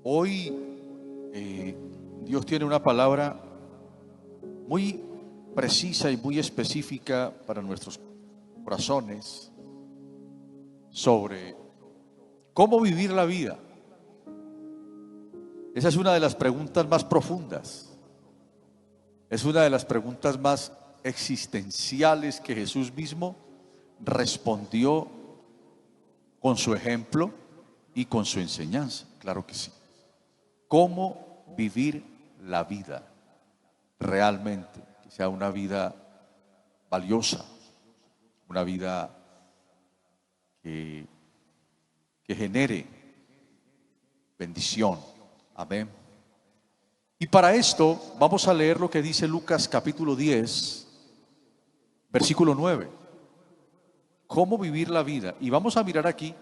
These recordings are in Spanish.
Hoy Dios tiene una palabra muy precisa y muy específica para nuestros corazones sobre cómo vivir la vida. Esa es una de las preguntas más profundas. Es una de las preguntas más existenciales que Jesús mismo respondió con su ejemplo y con su enseñanza. Claro que sí. ¿Cómo vivir la vida realmente? Que sea una vida valiosa, una vida que genere bendición. Amén. Y para esto vamos a leer lo que dice Lucas capítulo 10, versículo 9. ¿Cómo vivir la vida? Y vamos a mirar aquí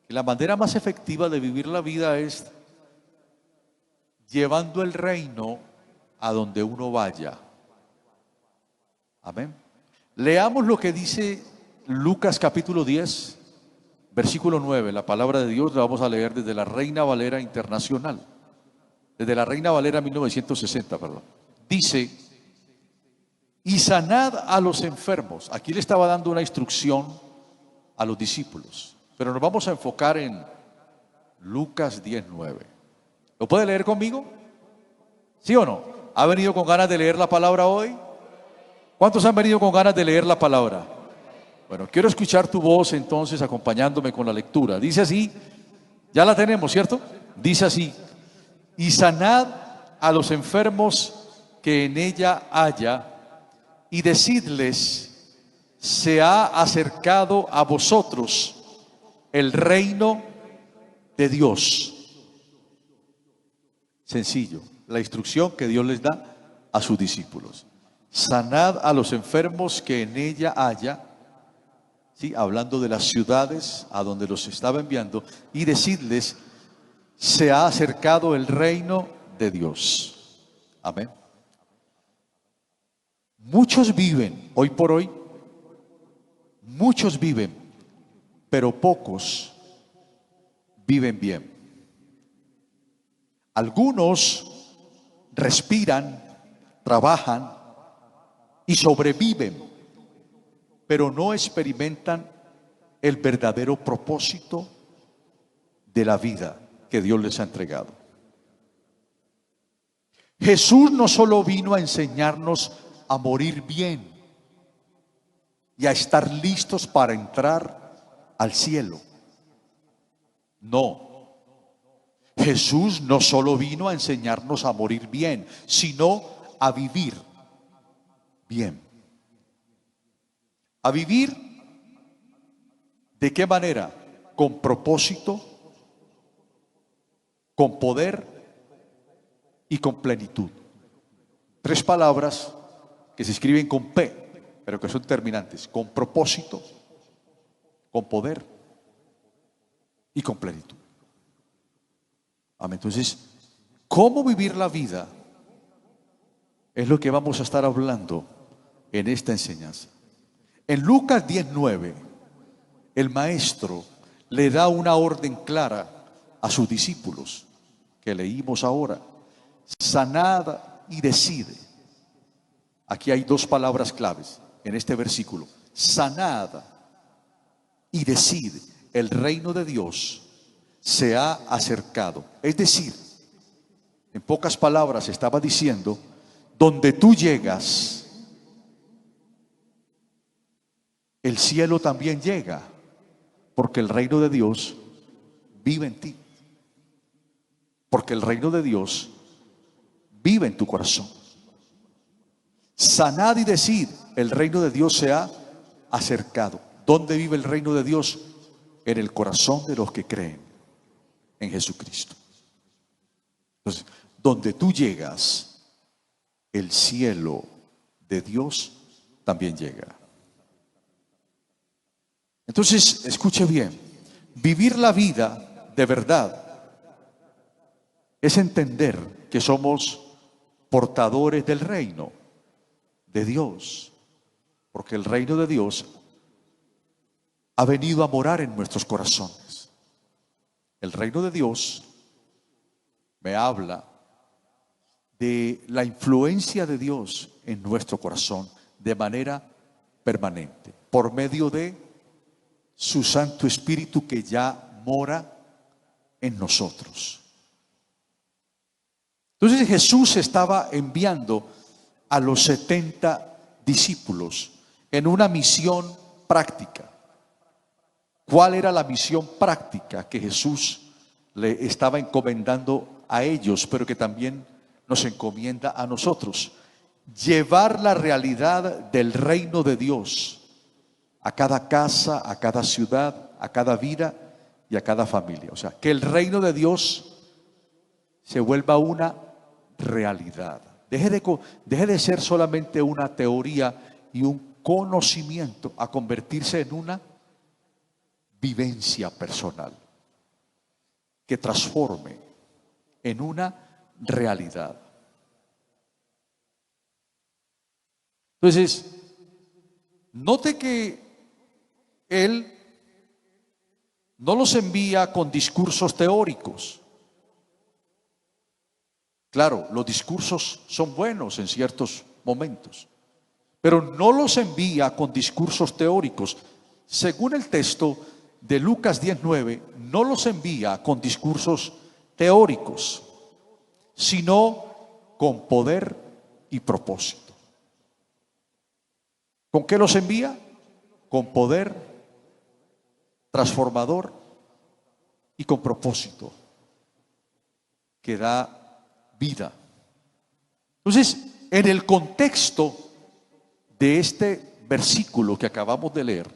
que la manera más efectiva de vivir la vida es llevando el reino a donde uno vaya. Amén. Leamos lo que dice Lucas capítulo 10, versículo 9. La palabra de Dios la vamos a leer desde la Reina Valera Internacional. Desde la Reina Valera 1960, perdón. Dice: y sanad a los enfermos. Aquí le estaba dando una instrucción a los discípulos, pero nos vamos a enfocar en Lucas 10:9. ¿Lo puede leer conmigo? ¿Sí o no? ¿Ha venido con ganas de leer la palabra hoy? ¿Cuántos han venido con ganas de leer la palabra? Bueno, quiero escuchar tu voz entonces acompañándome con la lectura. Dice así, ya la tenemos, ¿cierto? Dice así: y sanad a los enfermos que en ella haya, y decidles: se ha acercado a vosotros el reino de Dios. Sencillo, la instrucción que Dios les da a sus discípulos. Sanad a los enfermos que en ella haya, ¿sí? Hablando de las ciudades a donde los estaba enviando, y decidles: se ha acercado el reino de Dios. Amén. Muchos viven, hoy por hoy, muchos viven, pero pocos viven bien. Algunos respiran, trabajan y sobreviven, pero no experimentan el verdadero propósito de la vida que Dios les ha entregado. Jesús no solo vino a enseñarnos a morir bien y a estar listos para entrar al cielo. No. Jesús no solo vino a enseñarnos a morir bien, sino a vivir bien. ¿A vivir de qué manera? Con propósito, con poder y con plenitud. Tres palabras que se escriben con P, pero que son terminantes: con propósito, con poder y con plenitud. Amén. Entonces, ¿cómo vivir la vida? Es lo que vamos a estar hablando en esta enseñanza. En Lucas 10:9, el maestro le da una orden clara a sus discípulos, que leímos ahora: sanad y decide. Aquí hay dos palabras claves en este versículo: sanad y decide. El reino de Dios se ha acercado. Es decir, en pocas palabras estaba diciendo: donde tú llegas, el cielo también llega, porque el reino de Dios vive en ti, porque el reino de Dios vive en tu corazón. Sanad y decid: el reino de Dios se ha acercado. ¿Dónde vive el reino de Dios? En el corazón de los que creen en Jesucristo. Entonces, donde tú llegas, el cielo de Dios también llega. Entonces, escuche bien: vivir la vida de verdad es entender que somos portadores del reino de Dios, porque el reino de Dios ha venido a morar en nuestros corazones. El reino de Dios me habla de la influencia de Dios en nuestro corazón de manera permanente, por medio de su Santo Espíritu que ya mora en nosotros. Entonces Jesús estaba enviando a los 70 discípulos en una misión práctica. ¿Cuál era la misión práctica que Jesús le estaba encomendando a ellos, pero que también nos encomienda a nosotros? Llevar la realidad del reino de Dios a cada casa, a cada ciudad, a cada vida y a cada familia. O sea, que el reino de Dios se vuelva una realidad. Deje de ser solamente una teoría y un conocimiento, a convertirse en una vivencia personal que transforme en una realidad. Entonces, note que Él no los envía con discursos teóricos. Claro, los discursos son buenos en ciertos momentos, pero no los envía con discursos teóricos. Según el texto de Lucas 19, no los envía con discursos teóricos, sino con poder y propósito. ¿Con qué los envía? Con poder transformador y con propósito que da vida. Entonces, en el contexto de este versículo que acabamos de leer,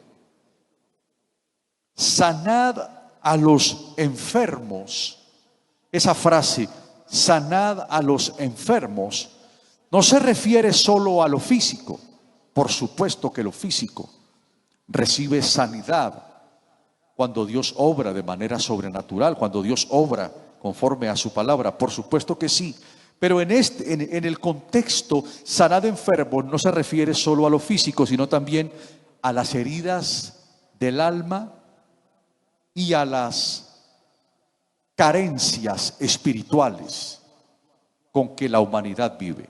sanad a los enfermos, esa frase, sanad a los enfermos, no se refiere solo a lo físico. Por supuesto que lo físico recibe sanidad cuando Dios obra de manera sobrenatural, cuando Dios obra conforme a su palabra, por supuesto que sí. Pero en el contexto, sanad enfermos no se refiere solo a lo físico, sino también a las heridas del alma y a las carencias espirituales con que la humanidad vive.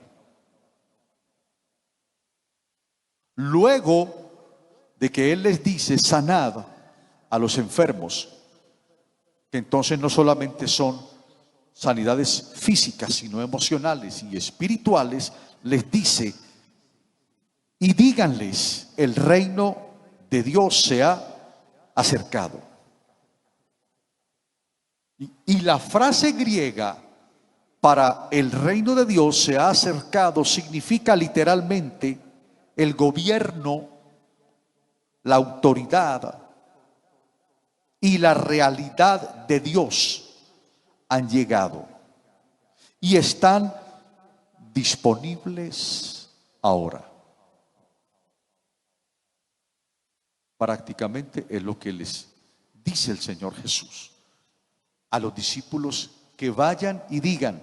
Luego de que Él les dice sanad a los enfermos, que entonces no solamente son sanidades físicas, sino emocionales y espirituales, les dice, y díganles, el reino de Dios se ha acercado. Y la frase griega para el reino de Dios se ha acercado significa literalmente el gobierno, la autoridad y la realidad de Dios han llegado y están disponibles ahora. Prácticamente es lo que les dice el Señor Jesús a los discípulos, que vayan y digan,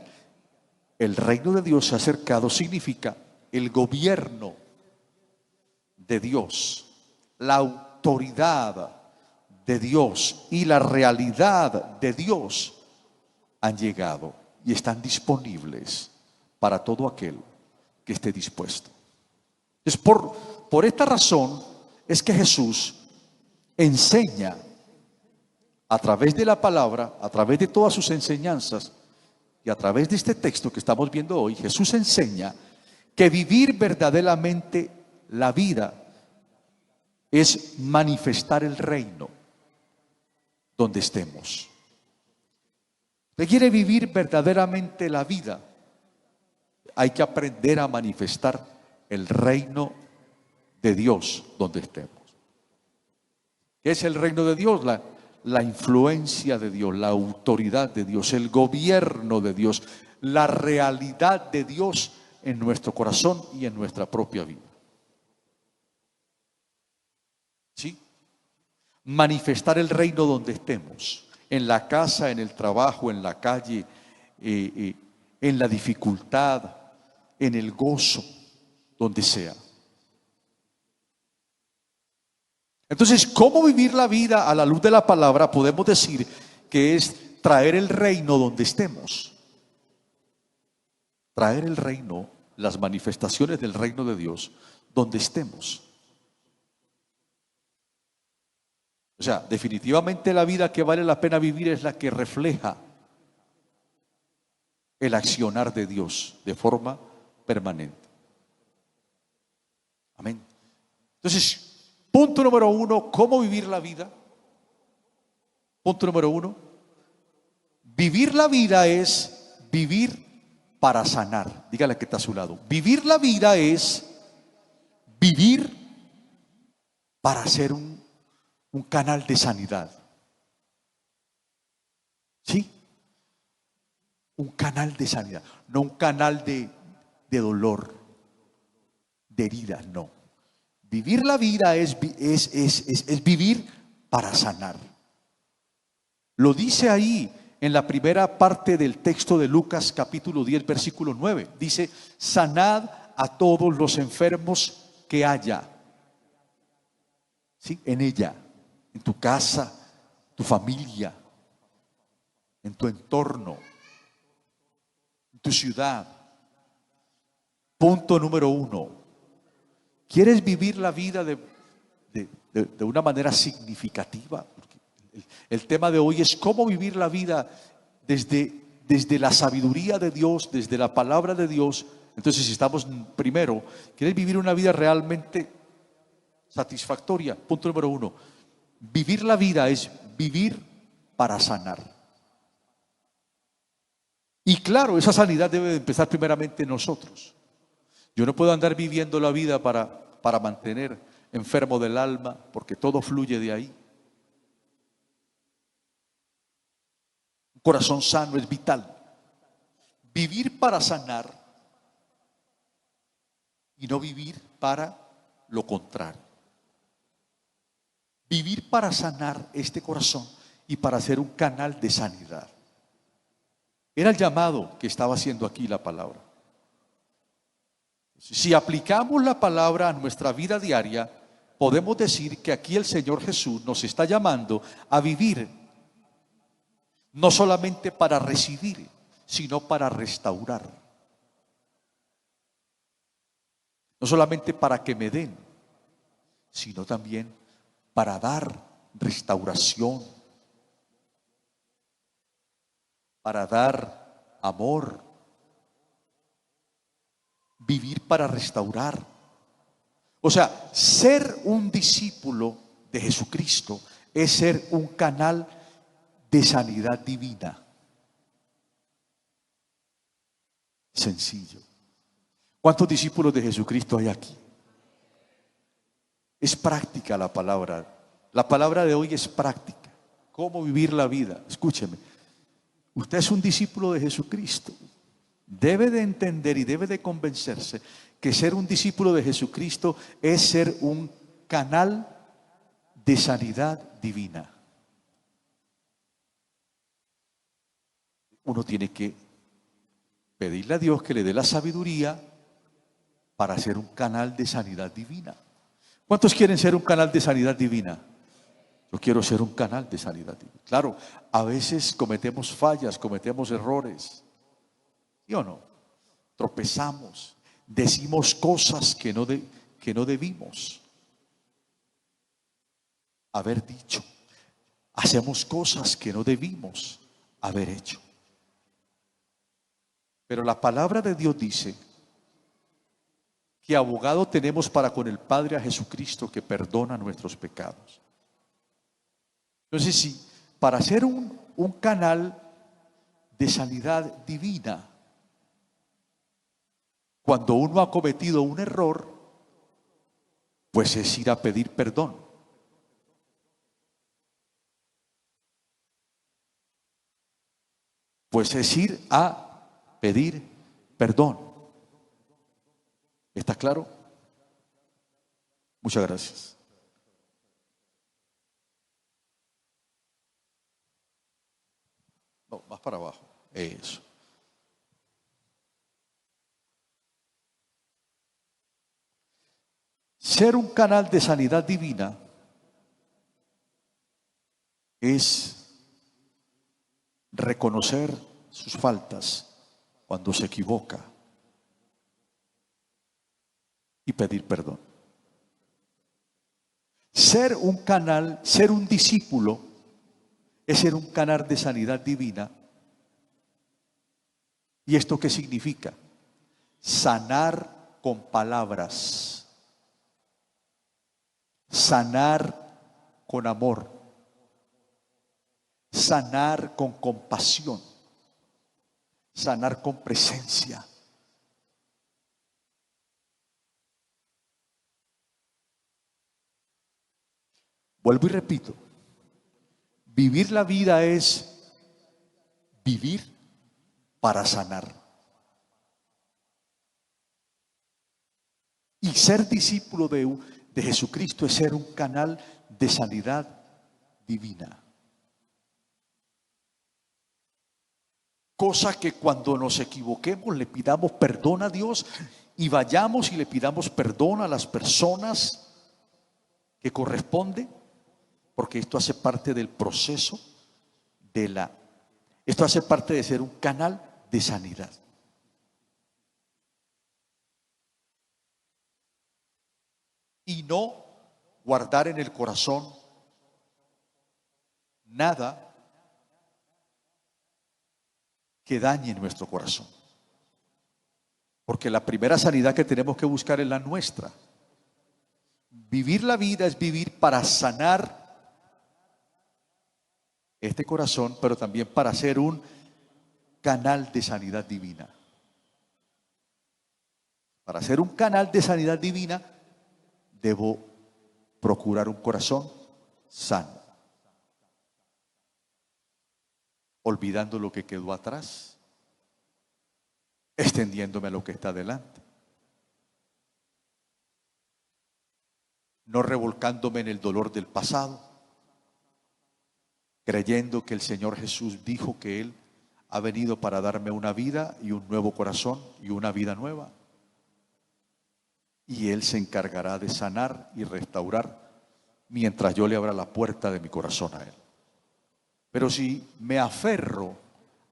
el reino de Dios se ha acercado, significa el gobierno de Dios, la autoridad de Dios y la realidad de Dios han llegado y están disponibles para todo aquel que esté dispuesto. Es por esta razón es que Jesús enseña a través de la palabra, a través de todas sus enseñanzas y a través de este texto que estamos viendo hoy. Jesús enseña que vivir verdaderamente la vida es manifestar el reino donde estemos. Usted quiere vivir verdaderamente la vida, hay que aprender a manifestar el reino de Dios donde estemos. ¿Qué es el reino de Dios? La influencia de Dios, la autoridad de Dios, el gobierno de Dios, la realidad de Dios en nuestro corazón y en nuestra propia vida. ¿Sí? Manifestar el reino donde estemos, en la casa, en el trabajo, en la calle, en la dificultad, en el gozo, donde sea. Entonces, ¿cómo vivir la vida a la luz de la palabra? Podemos decir que es traer el reino donde estemos. traer el reino, las manifestaciones del reino de Dios, donde estemos. O sea, definitivamente la vida que vale la pena vivir es la que refleja el accionar de Dios de forma permanente. Amén. Entonces, punto número uno, ¿cómo vivir la vida? Punto número uno, vivir la vida es vivir para sanar. Dígale que está a su lado. Vivir la vida es vivir para ser un canal de sanidad. ¿Sí? Un canal de sanidad, no un canal de dolor, de heridas, no. Vivir la vida es vivir para sanar. Lo dice ahí en la primera parte del texto de Lucas capítulo 10 versículo 9. Dice, sanad a todos los enfermos que haya. ¿Sí? En ella, en tu casa, tu familia, en tu entorno, en tu ciudad. Punto número uno. ¿Quieres vivir la vida de una manera significativa? Porque el tema de hoy es cómo vivir la vida desde la sabiduría de Dios, desde la palabra de Dios. Entonces, si estamos primero, ¿quieres vivir una vida realmente satisfactoria? Punto número uno. Vivir la vida es vivir para sanar. Y claro, esa sanidad debe de empezar primeramente en nosotros. Yo no puedo andar viviendo la vida para mantener enfermo del alma, porque todo fluye de ahí. Un corazón sano es vital. Vivir para sanar y no vivir para lo contrario. Vivir para sanar este corazón y para ser un canal de sanidad. Era el llamado que estaba haciendo aquí la palabra. Si aplicamos la palabra a nuestra vida diaria, podemos decir que aquí el Señor Jesús nos está llamando a vivir, no solamente para recibir, sino para restaurar. No solamente para que me den, sino también para dar restauración, para dar amor. Vivir para restaurar. O sea, ser un discípulo de Jesucristo es ser un canal de sanidad divina. Sencillo. ¿Cuántos discípulos de Jesucristo hay aquí? Es práctica la palabra. La palabra de hoy es práctica. ¿Cómo vivir la vida? Escúcheme. Usted es un discípulo de Jesucristo. Debe de entender y debe de convencerse que ser un discípulo de Jesucristo es ser un canal de sanidad divina. Uno tiene que pedirle a Dios que le dé la sabiduría para ser un canal de sanidad divina. ¿Cuántos quieren ser un canal de sanidad divina? Yo quiero ser un canal de sanidad divina. Claro, a veces cometemos fallas, cometemos errores. ¿Sí o no? Tropezamos, decimos cosas que no debimos haber dicho, hacemos cosas que no debimos haber hecho. Pero la palabra de Dios dice que abogado tenemos para con el Padre a Jesucristo, que perdona nuestros pecados. Entonces, sí, para ser un canal de sanidad divina, cuando uno ha cometido un error, pues es ir a pedir perdón. Pues es ir a pedir perdón. ¿Está claro? Muchas gracias. No, más para abajo. Eso. Ser un canal de sanidad divina es reconocer sus faltas cuando se equivoca y pedir perdón. Ser un canal, ser un discípulo, es ser un canal de sanidad divina. ¿Y esto qué significa? Sanar con palabras, sanar con amor, sanar con compasión, sanar con presencia. Vuelvo y repito, vivir la vida es vivir para sanar. Y ser discípulo de Jesucristo es ser un canal de sanidad divina. Cosa que cuando nos equivoquemos le pidamos perdón a Dios y vayamos y le pidamos perdón a las personas que corresponde, porque esto hace parte del proceso esto hace parte de ser un canal de sanidad. Y no guardar en el corazón nada que dañe nuestro corazón. Porque la primera sanidad que tenemos que buscar es la nuestra. Vivir la vida es vivir para sanar este corazón, pero también para ser un canal de sanidad divina. Para ser un canal de sanidad divina, debo procurar un corazón sano, olvidando lo que quedó atrás, extendiéndome a lo que está delante, no revolcándome en el dolor del pasado, creyendo que el Señor Jesús dijo que Él ha venido para darme una vida y un nuevo corazón y una vida nueva. Y Él se encargará de sanar y restaurar mientras yo le abra la puerta de mi corazón a Él. Pero si me aferro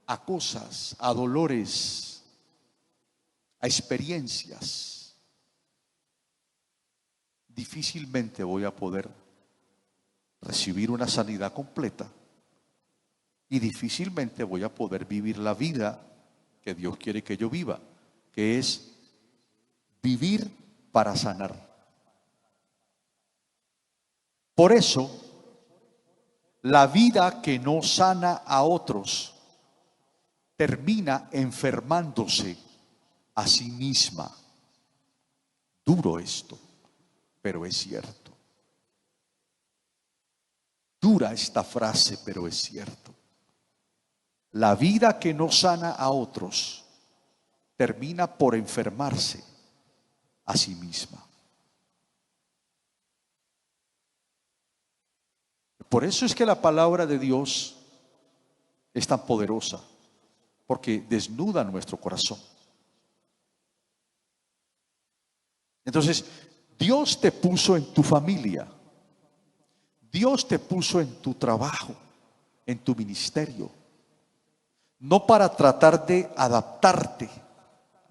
a cosas, a dolores, a experiencias, difícilmente voy a poder recibir una sanidad completa y difícilmente voy a poder vivir la vida que Dios quiere que yo viva, que es vivir para sanar. Por eso, la vida que no sana a otros termina enfermándose a sí misma. Duro esto, pero es cierto. Dura esta frase, pero es cierto. La vida que no sana a otros termina por enfermarse a sí misma. Por eso es que la palabra de Dios es tan poderosa, porque desnuda nuestro corazón. Entonces, Dios te puso en tu familia, Dios te puso en tu trabajo, en tu ministerio, no para tratar de adaptarte.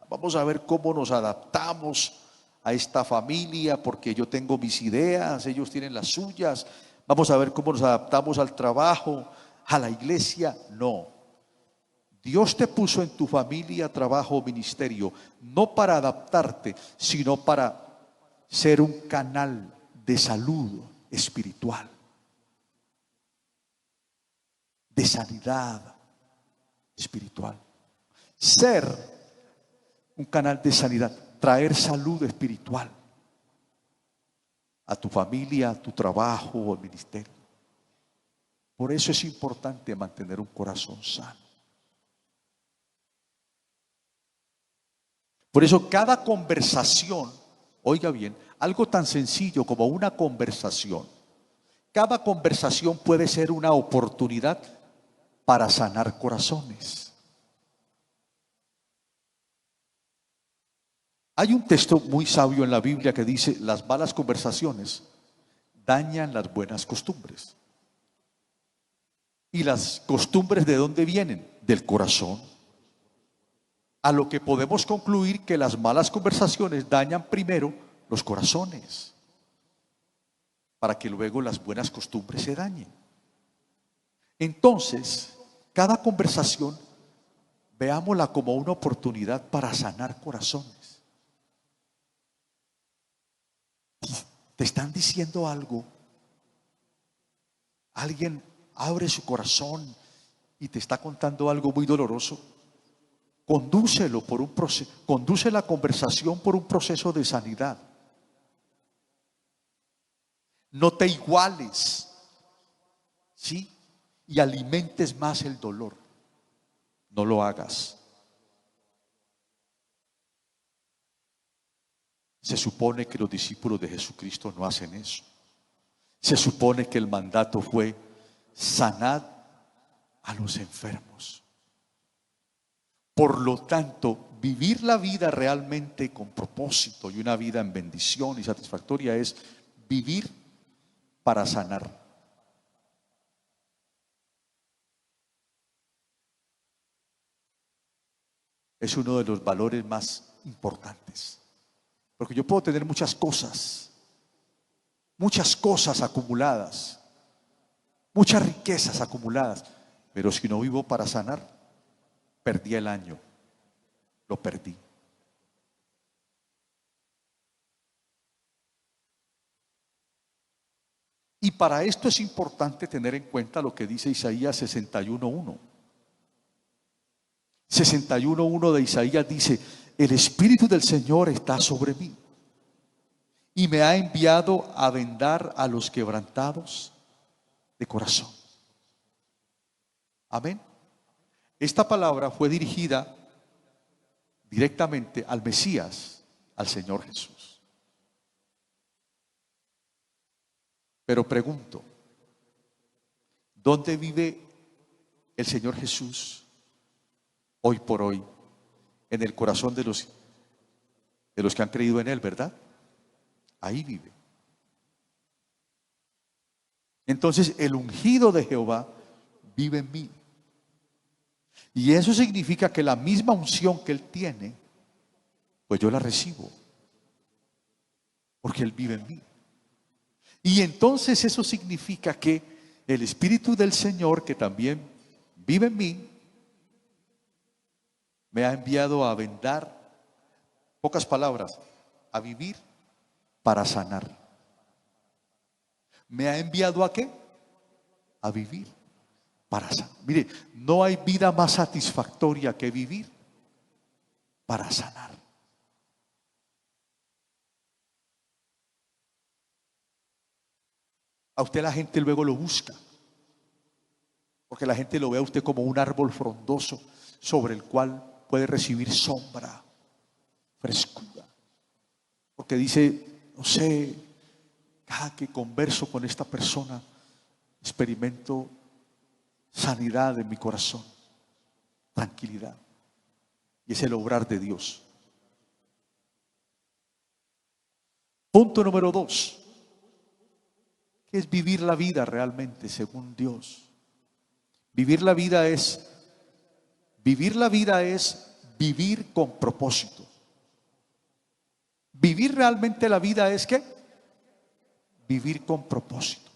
Vamos a ver cómo nos adaptamos a esta familia, porque yo tengo mis ideas, ellos tienen las suyas. Vamos a ver cómo nos adaptamos al trabajo, a la iglesia. No. Dios te puso en tu familia, trabajo, ministerio, no para adaptarte, sino para ser un canal de salud espiritual, de sanidad espiritual. Ser un canal de sanidad, traer salud espiritual a tu familia, a tu trabajo o al ministerio. Por eso es importante mantener un corazón sano. Por eso cada conversación, oiga bien, algo tan sencillo como una conversación, cada conversación puede ser una oportunidad para sanar corazones. Hay un texto muy sabio en la Biblia que dice: las malas conversaciones dañan las buenas costumbres. ¿Y las costumbres de dónde vienen? Del corazón. A lo que podemos concluir que las malas conversaciones dañan primero los corazones, para que luego las buenas costumbres se dañen. Entonces, cada conversación, veámosla como una oportunidad para sanar corazones. Te están diciendo algo, alguien abre su corazón y te está contando algo muy doloroso. Condúcelo por un proceso, conduce la conversación por un proceso de sanidad. No te iguales, ¿sí? Y alimentes más el dolor. No lo hagas. Se supone que los discípulos de Jesucristo no hacen eso. Se supone que el mandato fue: sanad a los enfermos. Por lo tanto, vivir la vida realmente con propósito y una vida en bendición y satisfactoria es vivir para sanar. Es uno de los valores más importantes. Porque yo puedo tener muchas cosas acumuladas, muchas riquezas acumuladas, pero si no vivo para sanar, perdí el año, lo perdí. Y para esto es importante tener en cuenta lo que dice Isaías 61:1. 61:1 de Isaías dice: el Espíritu del Señor está sobre mí y me ha enviado a vendar a los quebrantados de corazón. Amén. Esta palabra fue dirigida directamente al Mesías, al Señor Jesús. Pero pregunto, ¿dónde vive el Señor Jesús hoy por hoy? En el corazón de los que han creído en Él, ¿verdad? Ahí vive. Entonces el ungido de Jehová vive en mí. Y eso significa que la misma unción que Él tiene, pues yo la recibo, porque Él vive en mí. Y entonces eso significa que el Espíritu del Señor, que también vive en mí, me ha enviado a vendar, pocas palabras, a vivir para sanar. ¿Me ha enviado a qué? A vivir para sanar. Mire, no hay vida más satisfactoria que vivir para sanar. A usted la gente luego lo busca, porque la gente lo ve a usted como un árbol frondoso sobre el cual puede recibir sombra, frescura. Porque dice, no sé, cada que converso con esta persona, experimento sanidad en mi corazón, tranquilidad. Y es el obrar de Dios. Punto número 2. ¿Qué es vivir la vida realmente según Dios? Vivir la vida es vivir con propósito. Vivir realmente la vida es ¿qué? Vivir con propósito.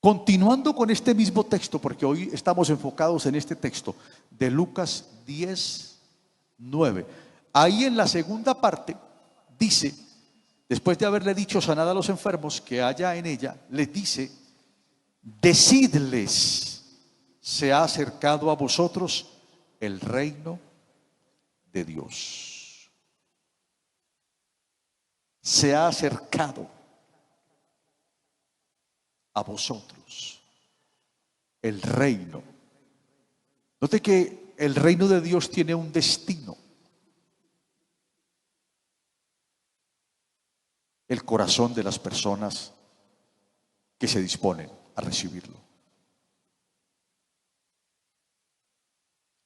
Continuando con este mismo texto, porque hoy estamos enfocados en este texto de Lucas 10:9. Ahí en la segunda parte dice, después de haberle dicho sanad a los enfermos que haya en ella, les dice: decidles, se ha acercado a vosotros el reino de Dios. Se ha acercado a vosotros el reino. Note que el reino de Dios tiene un destino: el corazón de las personas que se disponen a recibirlo.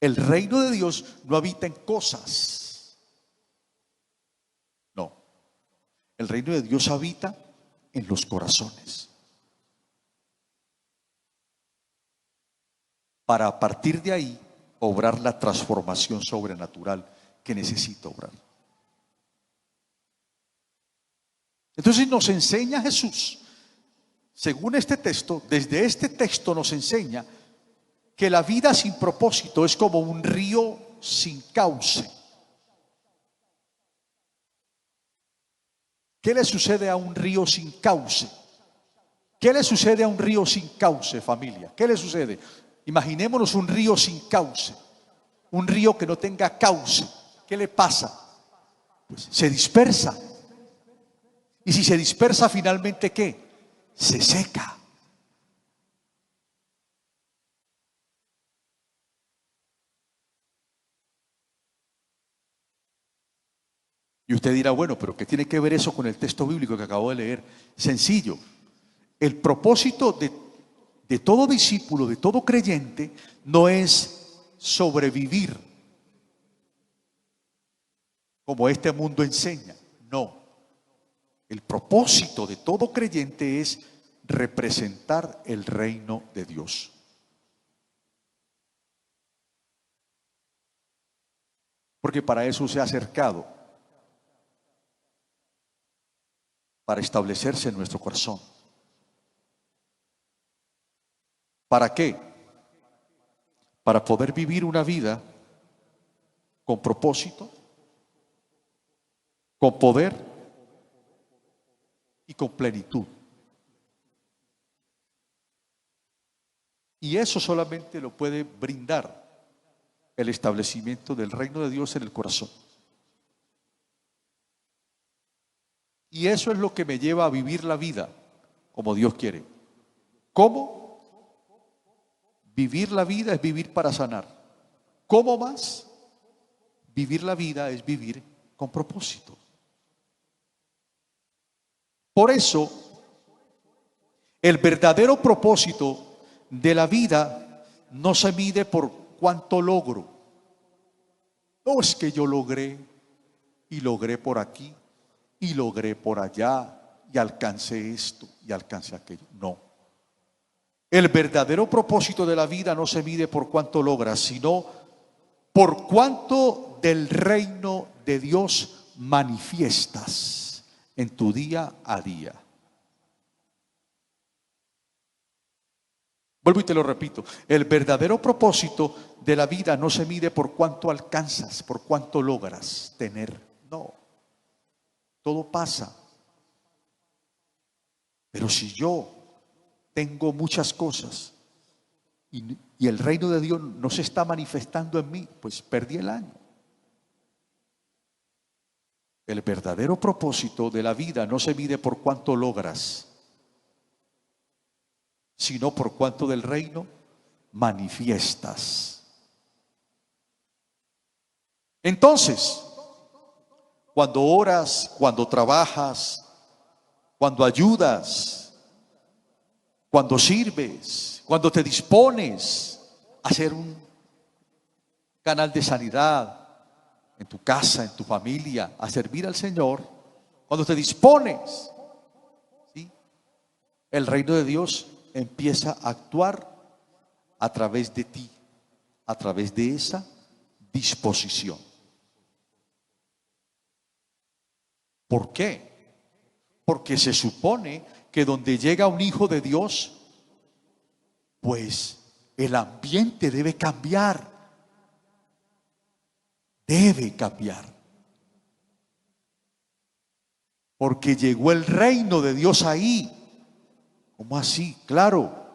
El reino de Dios no habita en cosas. No. El reino de Dios habita en los corazones. Para a partir de ahí obrar la transformación sobrenatural que necesita obrar. Entonces nos enseña Jesús, según este texto, desde este texto nos enseña que la vida sin propósito es como un río sin cauce. ¿Qué le sucede a un río sin cauce? ¿Qué le sucede a un río sin cauce, familia? ¿Qué le sucede? Imaginémonos un río sin cauce, un río que no tenga cauce. ¿Qué le pasa? Pues se dispersa. Y si se dispersa, finalmente, ¿qué? Se seca. Y usted dirá, bueno, pero ¿qué tiene que ver eso con el texto bíblico que acabo de leer? Sencillo. El propósito de todo discípulo, de todo creyente, no es sobrevivir como este mundo enseña. No. El propósito de todo creyente es representar el reino de Dios. Porque para eso se ha acercado, para establecerse en nuestro corazón. ¿Para qué? Para poder vivir una vida con propósito, con poder y con plenitud. Y eso solamente lo puede brindar el establecimiento del reino de Dios en el corazón. Y eso es lo que me lleva a vivir la vida como Dios quiere. ¿Cómo? Vivir la vida es vivir para sanar. ¿Cómo más? Vivir la vida es vivir con propósito. Por eso, el verdadero propósito de la vida no se mide por cuánto logro. No es que yo logré y logré por aquí y logré por allá y alcancé esto y alcancé aquello. No. El verdadero propósito de la vida no se mide por cuánto logras, sino por cuánto del reino de Dios manifiestas en tu día a día. Vuelvo y te lo repito, el verdadero propósito de la vida no se mide por cuánto alcanzas, por cuánto logras tener. No, todo pasa. Pero si yo tengo muchas cosas y el reino de Dios no se está manifestando en mí, pues perdí el año. El verdadero propósito de la vida no se mide por cuánto logras, sino por cuánto del reino manifiestas. Entonces, cuando oras, cuando trabajas, cuando ayudas, cuando sirves, cuando te dispones a hacer un canal de sanidad en tu casa, en tu familia, a servir al Señor, cuando te dispones, ¿sí?, el reino de Dios empieza a actuar a través de ti, a través de esa disposición. ¿Por qué? Porque se supone que donde llega un hijo de Dios, pues el ambiente debe cambiar. Debe cambiar. Porque llegó el reino de Dios ahí. ¿Cómo así? Claro,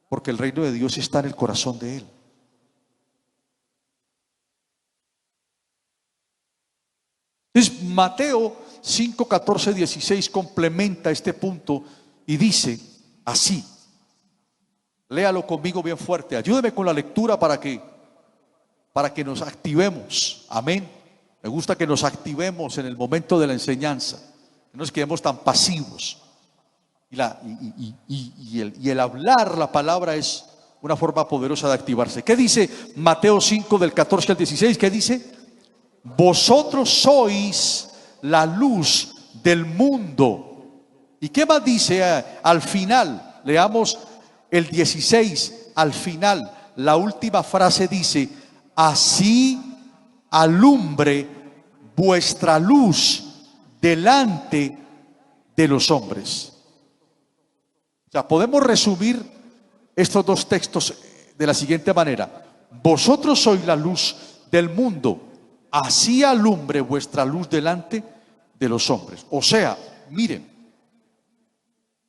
porque el reino de Dios está en el corazón de Él. Entonces, Mateo 5, 14, 16 complementa este punto y dice así. Léalo conmigo bien fuerte. Ayúdeme con la lectura para que nos activemos. Amén. Me gusta que nos activemos en el momento de la enseñanza. Que no nos quedemos tan pasivos. Y el hablar la palabra es una forma poderosa de activarse. ¿Qué dice Mateo 5 del 14 al 16? ¿Qué dice? Vosotros sois la luz del mundo. ¿Y qué más dice al final? Leamos el 16 al final. La última frase dice: así alumbre vuestra luz delante de los hombres. O sea, podemos resumir estos dos textos de la siguiente manera: vosotros sois la luz del mundo, así alumbre vuestra luz delante de los hombres. O sea, miren,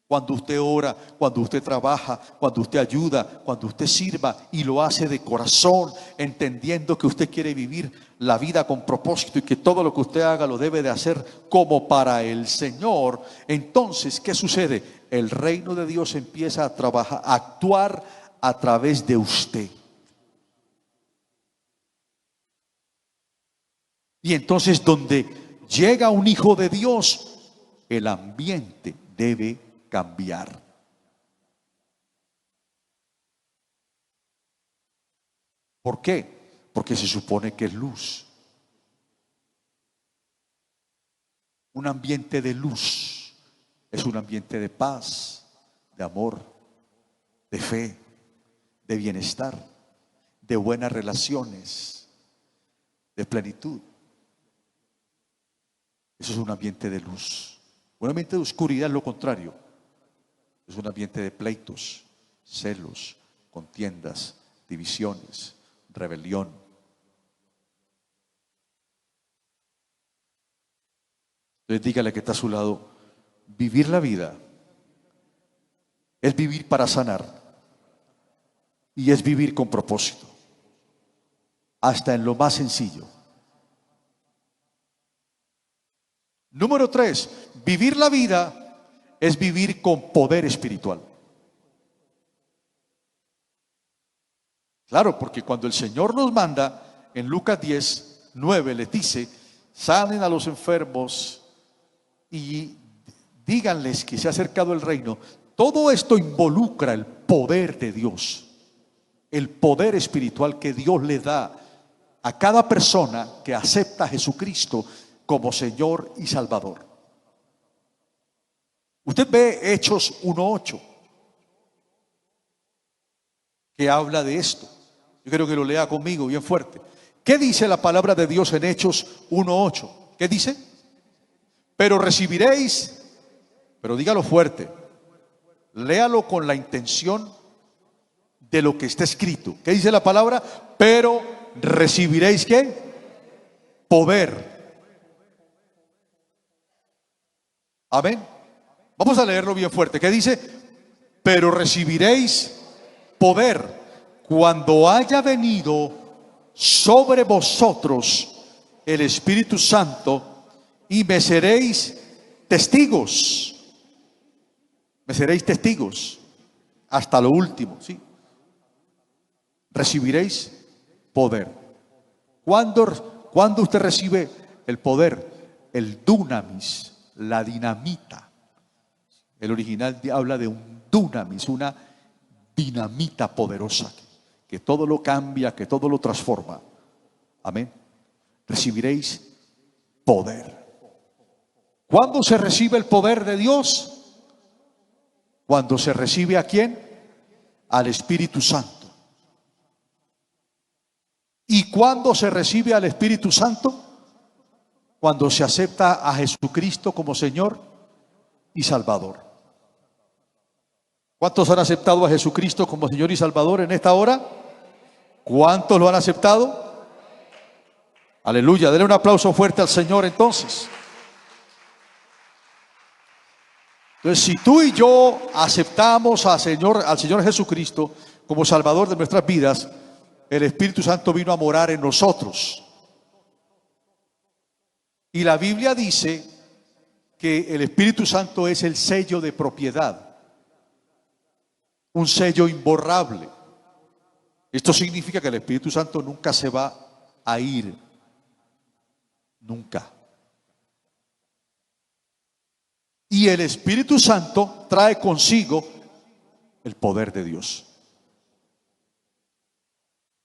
cuando usted ora, cuando usted trabaja, cuando usted ayuda, cuando usted sirva y lo hace de corazón, entendiendo que usted quiere vivir la vida con propósito y que todo lo que usted haga lo debe de hacer como para el Señor, entonces, ¿qué sucede? El reino de Dios empieza a trabajar, a actuar a través de usted. Y entonces, donde llega un hijo de Dios, el ambiente debe cambiar. ¿Por qué? Porque se supone que es luz. Un ambiente de luz es un ambiente de paz, de amor, de fe, de bienestar, de buenas relaciones, de plenitud. Eso es un ambiente de luz. Un ambiente de oscuridad es lo contrario. Es un ambiente de pleitos, celos, contiendas, divisiones, rebelión. Entonces dígale que está a su lado: vivir la vida es vivir para sanar y es vivir con propósito, hasta en lo más sencillo. Número 3, vivir la vida es vivir con poder espiritual. Claro, porque cuando el Señor nos manda, en Lucas 10:9 les dice: sanen a los enfermos y díganles que se ha acercado el reino. Todo esto involucra el poder de Dios, el poder espiritual que Dios le da a cada persona que acepta a Jesucristo como Señor y Salvador. Usted ve Hechos 1:8, que habla de esto. Yo quiero que lo lea conmigo bien fuerte. ¿Qué dice la palabra de Dios en Hechos 1:8? ¿Qué dice? Pero recibiréis, pero dígalo fuerte, léalo con la intención de lo que está escrito. ¿Qué dice la palabra? Pero recibiréis ¿qué? Poder. Amén. Vamos a leerlo bien fuerte. ¿Qué dice? Pero recibiréis poder cuando haya venido sobre vosotros el Espíritu Santo, y me seréis testigos. Me seréis testigos hasta lo último, ¿sí? Recibiréis poder. ¿Cuándo usted recibe el poder? El dunamis, la dinamita. El original habla de un dunamis, una dinamita poderosa que todo lo cambia, que todo lo transforma. Amén. Recibiréis poder. ¿Cuándo se recibe el poder de Dios? Cuando se recibe ¿a quién? Al Espíritu Santo. ¿Y cuándo se recibe al Espíritu Santo? Cuando se acepta a Jesucristo como Señor y Salvador. ¿Cuántos han aceptado a Jesucristo como Señor y Salvador en esta hora? ¿Cuántos lo han aceptado? Aleluya, denle un aplauso fuerte al Señor entonces. Entonces, si tú y yo aceptamos al Señor Jesucristo como Salvador de nuestras vidas, el Espíritu Santo vino a morar en nosotros. Y la Biblia dice que el Espíritu Santo es el sello de propiedad, un sello imborrable. Esto significa que el Espíritu Santo nunca se va a ir, nunca. Y el Espíritu Santo trae consigo el poder de Dios.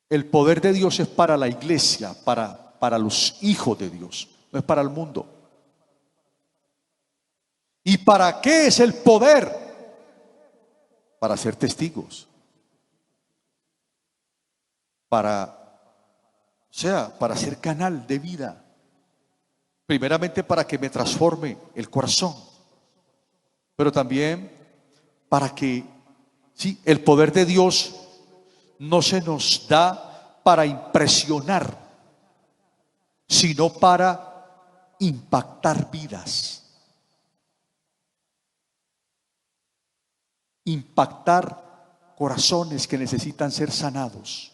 El poder de Dios es para la iglesia, para los hijos de Dios, no es para el mundo. ¿Y para qué es el poder? Para ser testigos. Para ser canal de vida. Primeramente para que me transforme el corazón. pero también para que, sí, el poder de Dios no se nos da para impresionar, sino para impactar vidas, impactar corazones que necesitan ser sanados,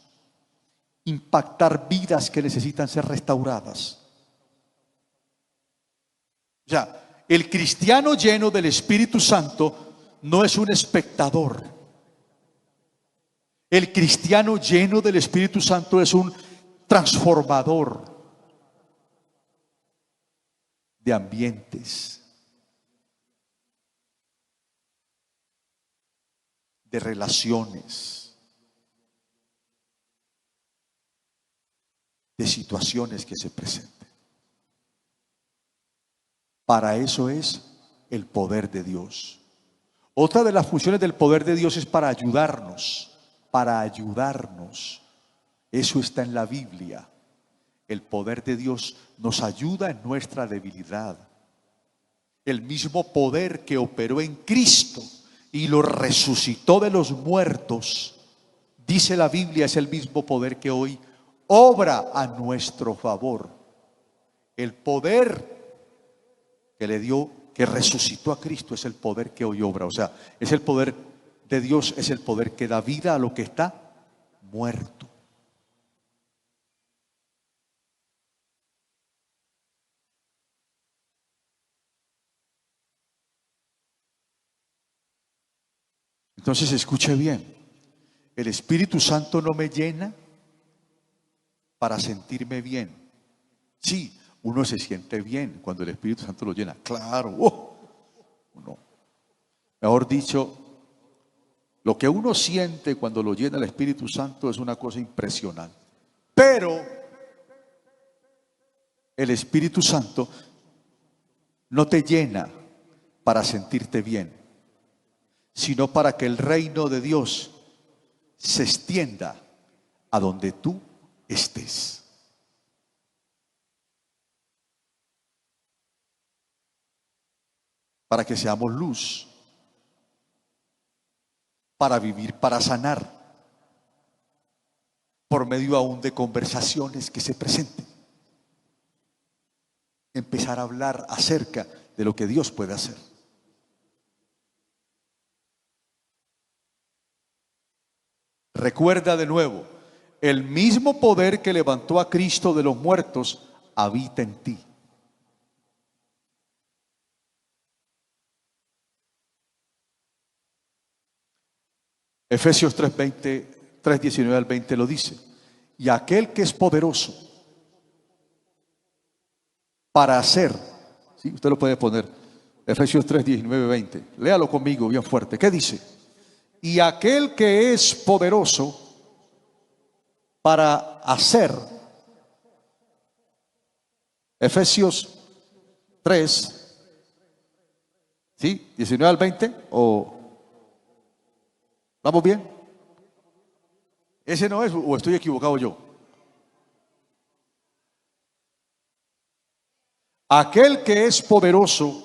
impactar vidas que necesitan ser restauradas. O sea, el cristiano lleno del Espíritu Santo no es un espectador. El cristiano lleno del Espíritu Santo es un transformador de ambientes, de relaciones, de situaciones que se presenten. Para eso es el poder de Dios. Otra de las funciones del poder de Dios es para ayudarnos, para ayudarnos. Eso está en la Biblia. El poder de Dios nos ayuda en nuestra debilidad. El mismo poder que operó en Cristo y lo resucitó de los muertos, dice la Biblia, es el mismo poder que hoy obra a nuestro favor. El poder que le dio, que resucitó a Cristo, es el poder que hoy obra. O sea, es el poder de Dios, es el poder que da vida a lo que está muerto. Entonces escuche bien, el Espíritu Santo no me llena para sentirme bien. Sí, uno se siente bien cuando el Espíritu Santo lo llena, claro. No. Mejor dicho, lo que uno siente cuando lo llena el Espíritu Santo es una cosa impresionante. Pero el Espíritu Santo no te llena para sentirte bien, sino para que el reino de Dios se extienda a donde tú estés. Para que seamos luz, para vivir, para sanar, por medio aún de conversaciones que se presenten. Empezar a hablar acerca de lo que Dios puede hacer. Recuerda de nuevo, el mismo poder que levantó a Cristo de los muertos habita en ti. Efesios 3:20, 3:19 al 20 lo dice. Y aquel que es poderoso para hacer, ¿sí? Usted lo puede poner, Efesios 3:19, 20. Léalo conmigo bien fuerte. ¿Qué dice? Y aquel que es poderoso para hacer, Efesios 3, ¿sí? 19 al 20, o ¿vamos bien? ¿Ese no es o estoy equivocado yo? Aquel que es poderoso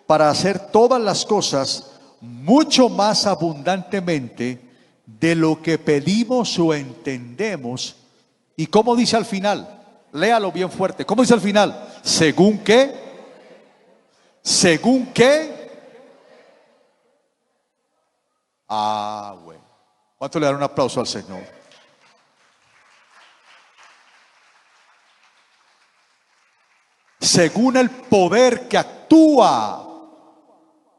para hacer todas las cosas mucho más abundantemente de lo que pedimos o entendemos. ¿Y cómo dice al final? Léalo bien fuerte. ¿Cómo dice al final? ¿Según qué? ¿Según qué? Ah, bueno. ¿Cuánto le dan un aplauso al Señor? Según el poder que actúa.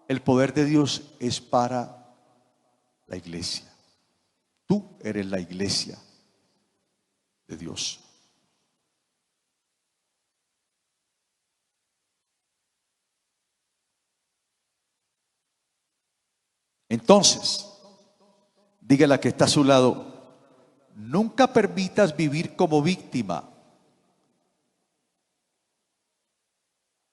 El poder de Dios es para la iglesia. Tú eres la iglesia de Dios. Entonces, dígale a la que está a su lado, nunca permitas vivir como víctima.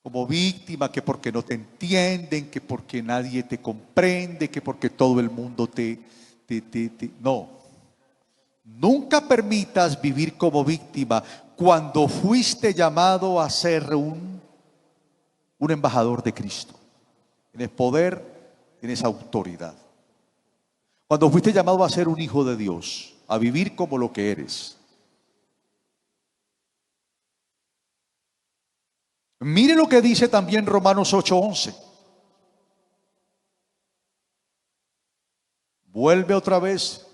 Como víctima, que porque no te entienden, que porque nadie te comprende, que porque todo el mundo no. Nunca permitas vivir como víctima cuando fuiste llamado a ser un embajador de Cristo. En el poder tienes autoridad. Cuando fuiste llamado a ser un hijo de Dios, a vivir como lo que eres. Mire lo que dice también Romanos 8:11. Vuelve otra vez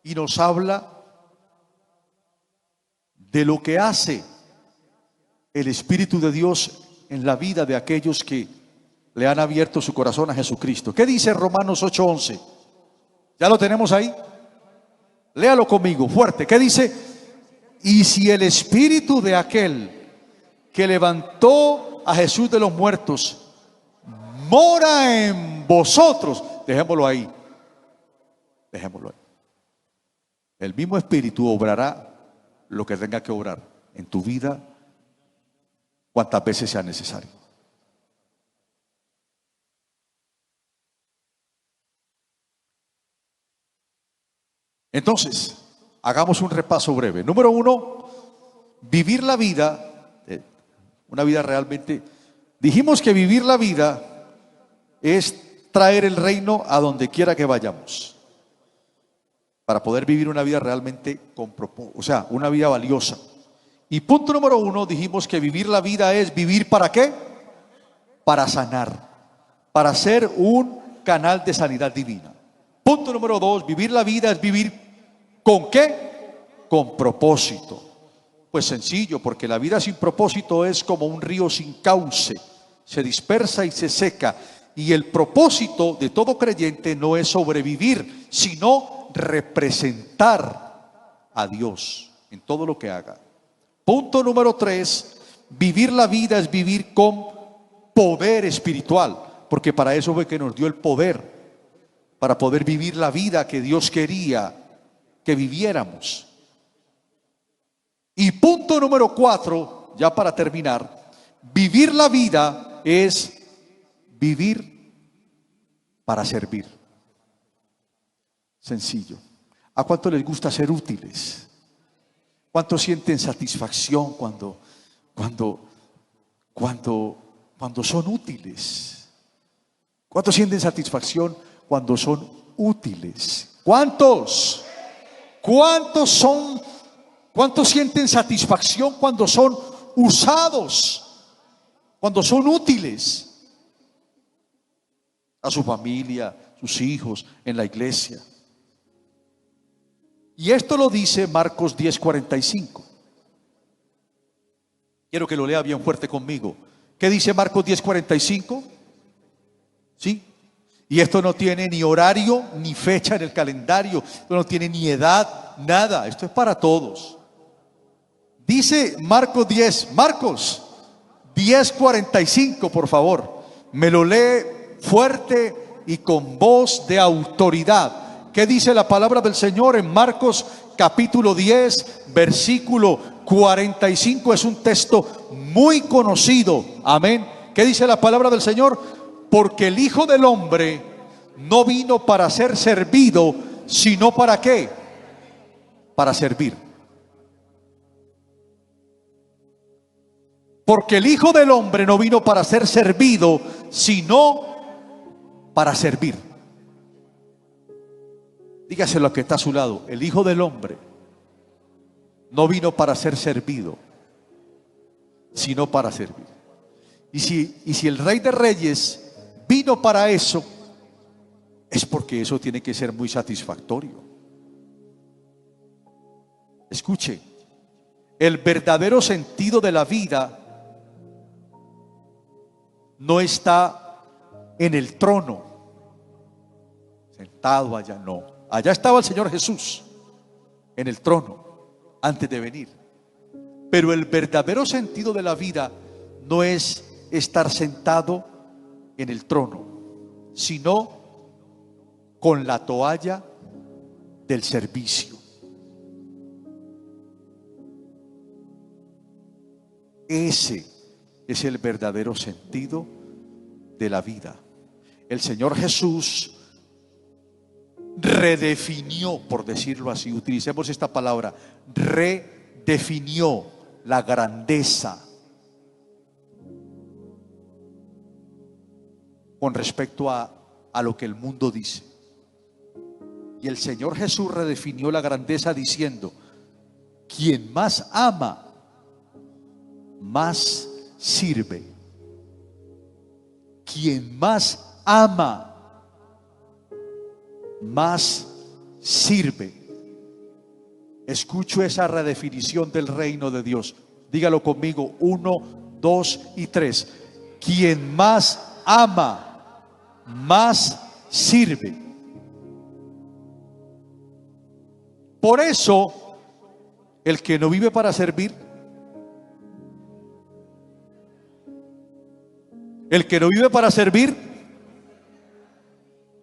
y nos habla de lo que hace el Espíritu de Dios en la vida de aquellos que le han abierto su corazón a Jesucristo. ¿Qué dice Romanos 8:11? ¿Ya lo tenemos ahí? Léalo conmigo, fuerte. ¿Qué dice? Y si el Espíritu de aquel que levantó a Jesús de los muertos mora en vosotros, dejémoslo ahí. Dejémoslo ahí. El mismo Espíritu obrará lo que tenga que obrar en tu vida cuantas veces sea necesario. Entonces, hagamos un repaso breve. Número uno, vivir la vida, una vida realmente. Dijimos que vivir la vida es traer el reino a donde quiera que vayamos, para poder vivir una vida realmente con propósito, o sea, una vida valiosa. Y punto número uno, dijimos que vivir la vida es vivir ¿para qué? Para sanar, para ser un canal de sanidad divina. Punto número dos, vivir la vida es vivir ¿con qué? Con propósito. Pues sencillo, porque la vida sin propósito es como un río sin cauce, se dispersa y se seca. Y el propósito de todo creyente no es sobrevivir, sino representar a Dios en todo lo que haga. Punto número tres, vivir la vida es vivir con poder espiritual, porque para eso fue que nos dio el poder, para poder vivir la vida que Dios quería que viviéramos. Y punto número cuatro, ya para terminar, vivir la vida es vivir para servir. Sencillo. ¿A cuánto les gusta ser útiles? ¿Cuántos sienten satisfacción cuando son útiles? ¿Cuántos sienten satisfacción cuando son útiles? ¿Cuántos? ¿Cuántos sienten satisfacción cuando son usados? Cuando son útiles a su familia, sus hijos, en la iglesia. Y esto lo dice Marcos 10:45. Quiero que lo lea bien fuerte conmigo. ¿Qué dice Marcos 10:45? ¿Sí? Y esto no tiene ni horario ni fecha en el calendario, esto no tiene ni edad, nada, esto es para todos. Dice Marcos 10:45, por favor. Me lo lee fuerte y con voz de autoridad. ¿Qué dice la palabra del Señor en Marcos capítulo 10, versículo 45? Es un texto muy conocido. Amén. ¿Qué dice la palabra del Señor? Porque el Hijo del Hombre no vino para ser servido, sino ¿para qué? Para servir. Porque el Hijo del Hombre no vino para ser servido, sino para servir. Dígaselo a que está a su lado. El Hijo del Hombre no vino para ser servido, sino para servir. Y si el Rey de Reyes vino para eso, es porque eso tiene que ser muy satisfactorio. Escuche, el verdadero sentido de la vida no está en el trono, sentado allá, no. Allá estaba el Señor Jesús, en el trono, antes de venir. Pero el verdadero sentido de la vida no es estar sentado en el trono, sino con la toalla del servicio. Ese es el verdadero sentido de la vida. El Señor Jesús redefinió, por decirlo así, utilicemos esta palabra, redefinió la grandeza con respecto a a lo que el mundo dice. Y el Señor Jesús redefinió la grandeza diciendo: quien más ama, más sirve. Quien más ama, más sirve. Escucho esa redefinición del reino de Dios. Dígalo conmigo: 1, 2 y 3. Quien más ama, más sirve. Por eso, el que no vive para servir, el que no vive para servir,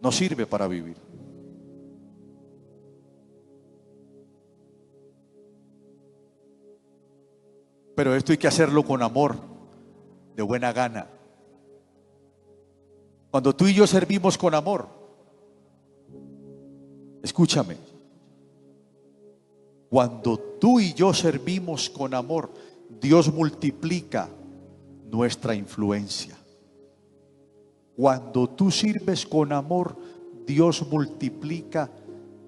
no sirve para vivir. Pero esto hay que hacerlo con amor, de buena gana. Cuando tú y yo servimos con amor, escúchame, cuando tú y yo servimos con amor, Dios multiplica nuestra influencia. Cuando tú sirves con amor, Dios multiplica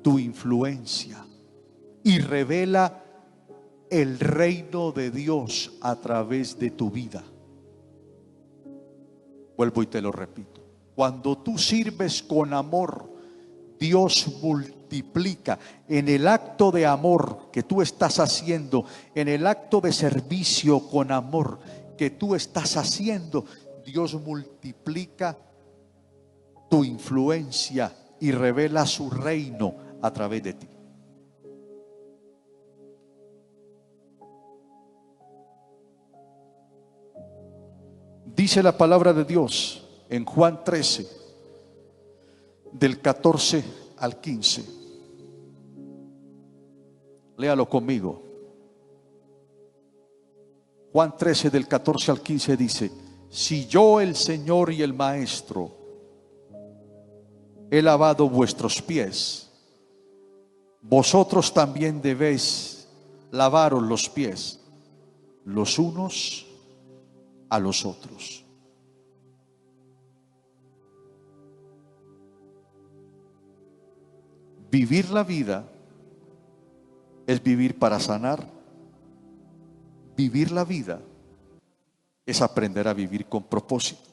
tu influencia y revela el reino de Dios a través de tu vida. Vuelvo y te lo repito: cuando tú sirves con amor, Dios multiplica. En el acto de amor que tú estás haciendo, en el acto de servicio con amor que tú estás haciendo, Dios multiplica tu influencia y revela su reino a través de ti. Dice la palabra de Dios en Juan 13, del 14 al 15. Léalo conmigo. Juan 13, del 14 al 15 dice: si yo, el Señor y el Maestro, he lavado vuestros pies, vosotros también debéis lavaros los pies los unos a los otros. Vivir la vida es vivir para sanar. Vivir la vida es aprender a vivir con propósito.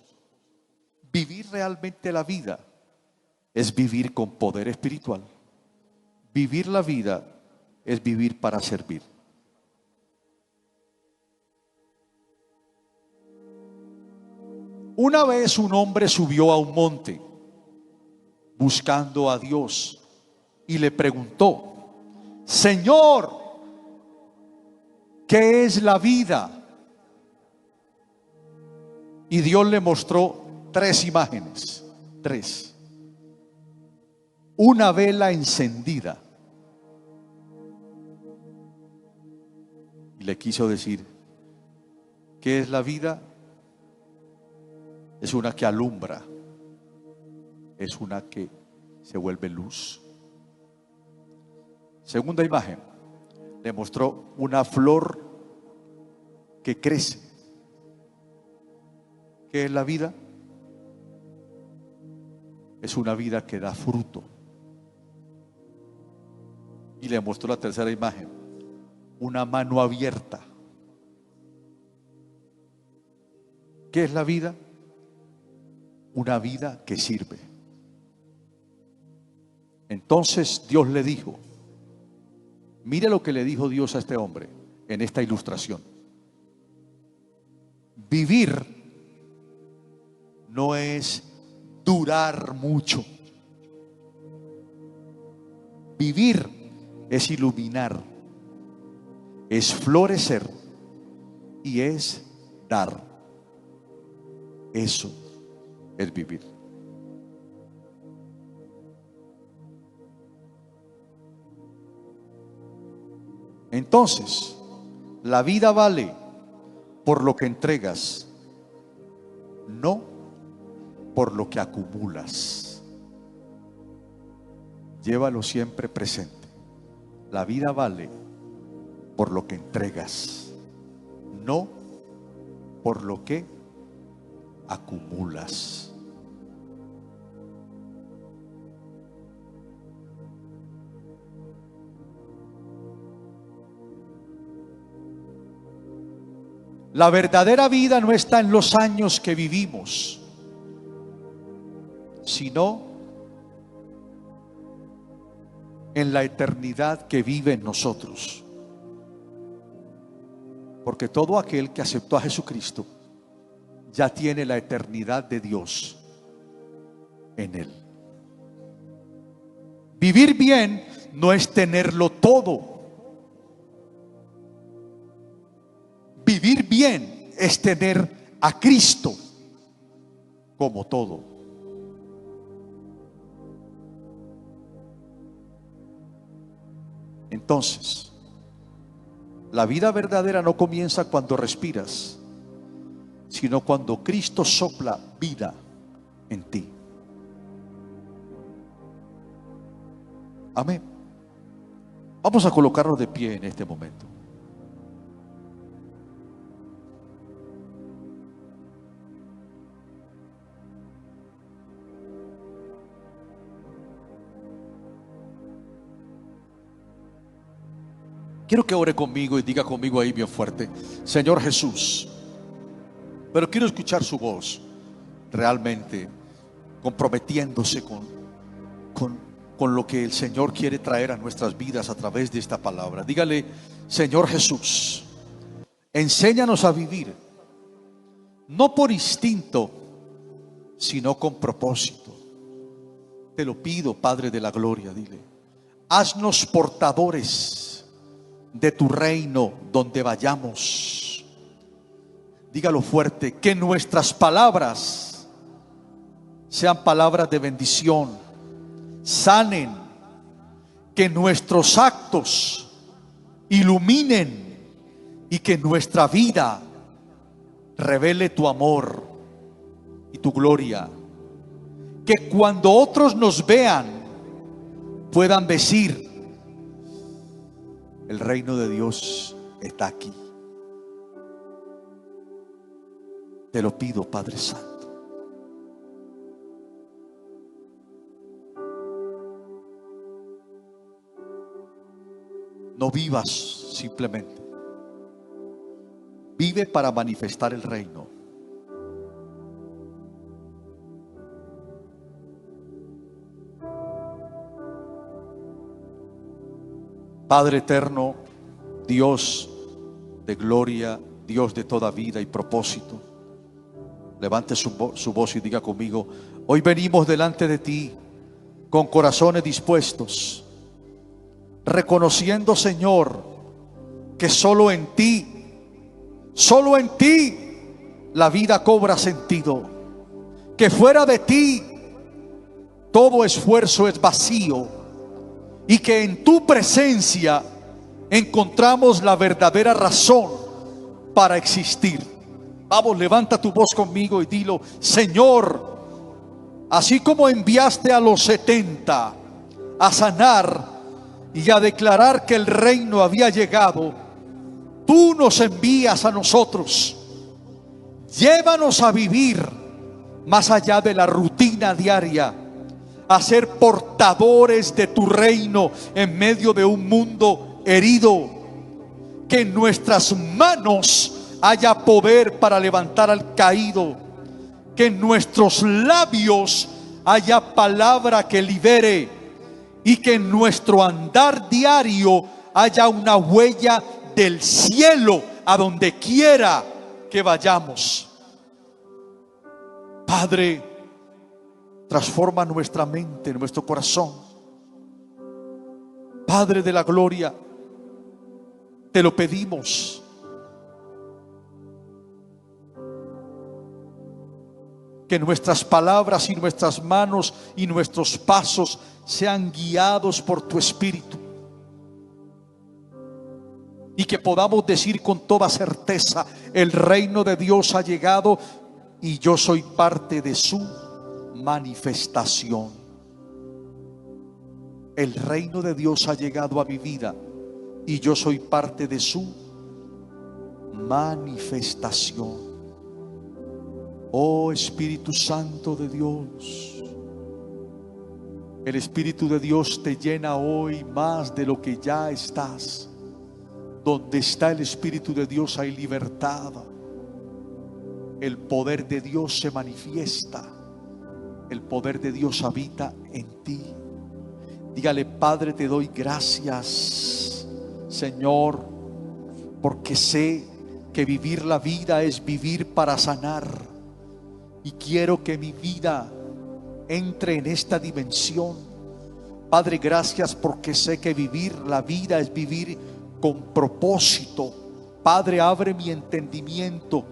Vivir realmente la vida es vivir con poder espiritual. Vivir la vida es vivir para servir. Una vez un hombre subió a un monte buscando a Dios y le preguntó: Señor, ¿qué es la vida? Y Dios le mostró tres imágenes, tres. Una vela encendida. Y le quiso decir: ¿qué es la vida? Es una que alumbra, es una que se vuelve luz. Segunda imagen, le mostró una flor que crece. ¿Qué es la vida? Es una vida que da fruto. Y le mostró la tercera imagen, una mano abierta. ¿Qué es la vida? Una vida que sirve. Entonces Dios le dijo, mire lo que le dijo Dios a este hombre en esta ilustración: vivir no es durar mucho. Vivir es iluminar, es florecer y es dar. Eso es vivir. Entonces, la vida vale por lo que entregas, no por lo que acumulas. Llévalo siempre presente. La vida vale por lo que entregas, no por lo que acumulas. La verdadera vida no está en los años que vivimos, sino en la eternidad que vive en nosotros. Porque todo aquel que aceptó a Jesucristo ya tiene la eternidad de Dios en él. Vivir bien no es tenerlo todo. Vivir bien es tener a Cristo como todo. Entonces, la vida verdadera no comienza cuando respiras, sino cuando Cristo sopla vida en ti. Amén. Vamos a colocarnos de pie en este momento. Quiero que ore conmigo y diga conmigo ahí bien fuerte: Señor Jesús. Pero quiero escuchar su voz realmente comprometiéndose con lo que el Señor quiere traer a nuestras vidas a través de esta palabra. Dígale: Señor Jesús, enséñanos a vivir no por instinto, sino con propósito. Te lo pido, Padre de la gloria. Dile: haznos portadores de tu reino donde vayamos. Dígalo fuerte: que nuestras palabras sean palabras de bendición, sanen, que nuestros actos iluminen y que nuestra vida revele tu amor y tu gloria. Que cuando otros nos vean puedan decir: el reino de Dios está aquí. Te lo pido, Padre Santo. No vivas simplemente. Vive para manifestar el reino. Padre eterno, Dios de gloria, Dios de toda vida y propósito, levante su voz y diga conmigo: hoy venimos delante de ti con corazones dispuestos, reconociendo, Señor, que solo en ti la vida cobra sentido, que fuera de ti todo esfuerzo es vacío, y que en tu presencia encontramos la verdadera razón para existir. Vamos, levanta tu voz conmigo y dilo: Señor, así como enviaste a los 70 a sanar y a declarar que el reino había llegado, tú nos envías a nosotros. Llévanos a vivir más allá de la rutina diaria, a ser portadores de tu reino en medio de un mundo herido. Que en nuestras manos haya poder para levantar al caído. Que en nuestros labios haya palabra que libere. Y que en nuestro andar diario haya una huella del cielo a donde quiera que vayamos. Padre, transforma nuestra mente, nuestro corazón. Padre de la gloria, te lo pedimos. Que nuestras palabras y nuestras manos y nuestros pasos sean guiados por tu Espíritu. Y que podamos decir con toda certeza: el reino de Dios ha llegado y yo soy parte de su manifestación. El reino de Dios ha llegado a mi vida y yo soy parte de su manifestación. Oh Espíritu Santo de Dios, el Espíritu de Dios te llena hoy más de lo que ya estás. Donde está el Espíritu de Dios hay libertad, el poder de Dios se manifiesta. El poder de Dios habita en ti. Dígale: Padre, te doy gracias, Señor, porque sé que vivir la vida es vivir para sanar. Y quiero que mi vida entre en esta dimensión. Padre, gracias porque sé que vivir la vida es vivir con propósito. Padre, abre mi entendimiento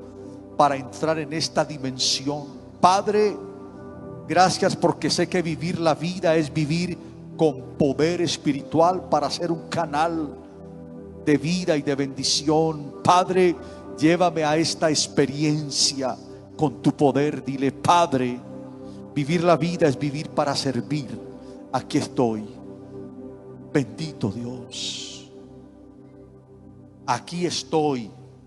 para entrar en esta dimensión. Padre, gracias porque sé que vivir la vida es vivir con poder espiritual para ser un canal de vida y de bendición. Padre, llévame a esta experiencia con tu poder. Dile: Padre, vivir la vida es vivir para servir. Aquí estoy. Bendito Dios. Aquí estoy